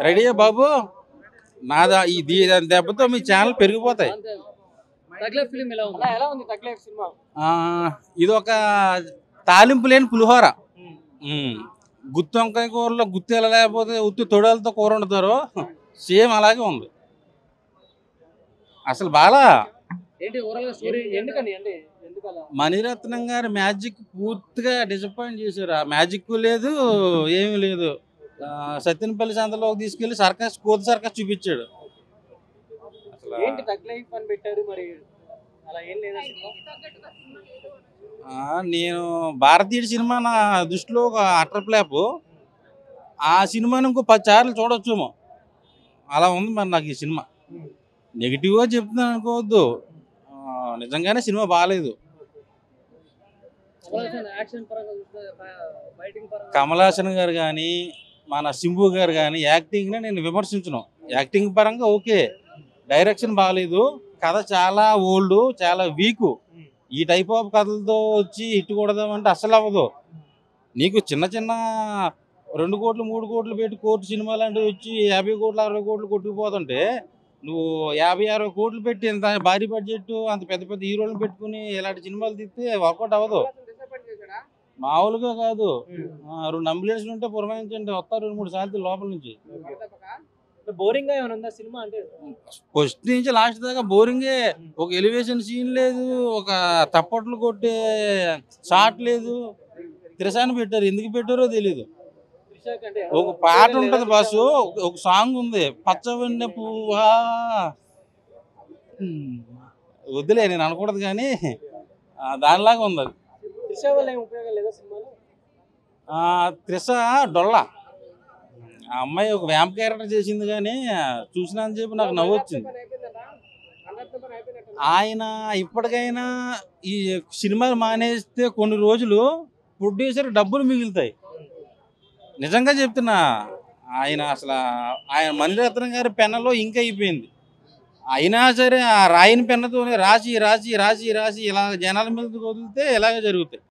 రెడీయా బాబు నాదా ఇది దెబ్బతో మీ ఛానల్ పెరిగిపోతాయి. ఇది ఒక తాలింపు లేని పులిహోర. గుత్తి వంకాయ కూరలో గుత్తి ఎలా లేకపోతే ఉత్తి తొడలతో కూర వండుతారు, సేమ్ అలాగే ఉంది. అసలు బాగా మణిరత్నం గారి మ్యాజిక్ పూర్తిగా డిసప్పాయింట్ చేశారు. ఆ మ్యాజిక్ లేదు, ఏమీ లేదు. సత్యనపల్లి సంతలోకి తీసుకెళ్లి సర్కస్, కోతి సర్కస్ చూపించాడు. నేను భారతీయుడి సినిమా నా దృష్టిలో ఒక అటర్ ఫ్లాప్. ఆ సినిమాని ఇంకో 10 సార్లు చూడొచ్చేమో, అలా ఉంది మరి నాకు ఈ సినిమా. నెగిటివ్గా చెప్తున్నాను అనుకోవద్దు, నిజంగానే సినిమా బాగాలేదు. కమల్ హాసన్ గారు కానీ మన సింబు గారు కానీ యాక్టింగ్ని నేను విమర్శించను. యాక్టింగ్ పరంగా ఓకే, డైరెక్షన్ బాగాలేదు, కథ చాలా ఓల్డ్, చాలా వీకు. ఈ టైప్ ఆఫ్ కథలతో వచ్చి హిట్ కొడదామంటే అస్సలు అవ్వదు. నీకు చిన్న చిన్న 2 కోట్లు 3 కోట్లు పెట్టి కోర్టు సినిమా లాంటివి వచ్చి 50 కోట్లు 60 కోట్లు కొట్టుకుపోతుంటే, నువ్వు 50-60 కోట్లు పెట్టి ఇంత భారీ బడ్జెట్ అంత పెద్ద పెద్ద హీరోలను పెట్టుకుని ఇలాంటి సినిమాలు తీస్తే వర్కౌట్ అవ్వదు. మామూలుగా కాదు. 2 అంబులెన్స్లు ఉంటే పురమాయించండి, వస్తారు 2-3 సార్లు లోపల నుంచి. బోరింగ్ గా ఏమైనా ఉందా సినిమా? అంటే ఫస్ట్ నుంచి లాస్ట్ దాకా బోరింగే. ఒక ఎలివేషన్ సీన్ లేదు, ఒక తప్పట్లు కొట్టే షాట్ లేదు. త్రిశాన్ని పెట్టారు, ఎందుకు పెట్టారో తెలీదు. ఒక పాట ఉంటది బాసు, ఒక సాంగ్ ఉంది, పచ్చవెన్నె పువ్వా. వద్దులే, నేను అనకూడదు కానీ దానిలాగా ఉంది అది. త్రిష డొల్లా. ఆ అమ్మాయి ఒక వ్యాంప్ క్యారెక్టర్ చేసింది, కానీ చూసినంత చెప్పి నాకు నవ్వు వచ్చింది. ఆయన ఇప్పటికైనా ఈ సినిమాలు మానేస్తే కొన్ని రోజులు ప్రొడ్యూసర్ డబ్బులు మిగులుతాయి. నిజంగా చెప్తున్నా. ఆయన మణిరత్నం గారి పెన్నులో ఇంక్ అయిపోయింది. అయినా సరే ఆ రాయిని పెన్నుతోనే రాసి రాసి రాసి రాసి ఇలా జనాల మీద వదిలితే ఇలాగే జరుగుతాయి.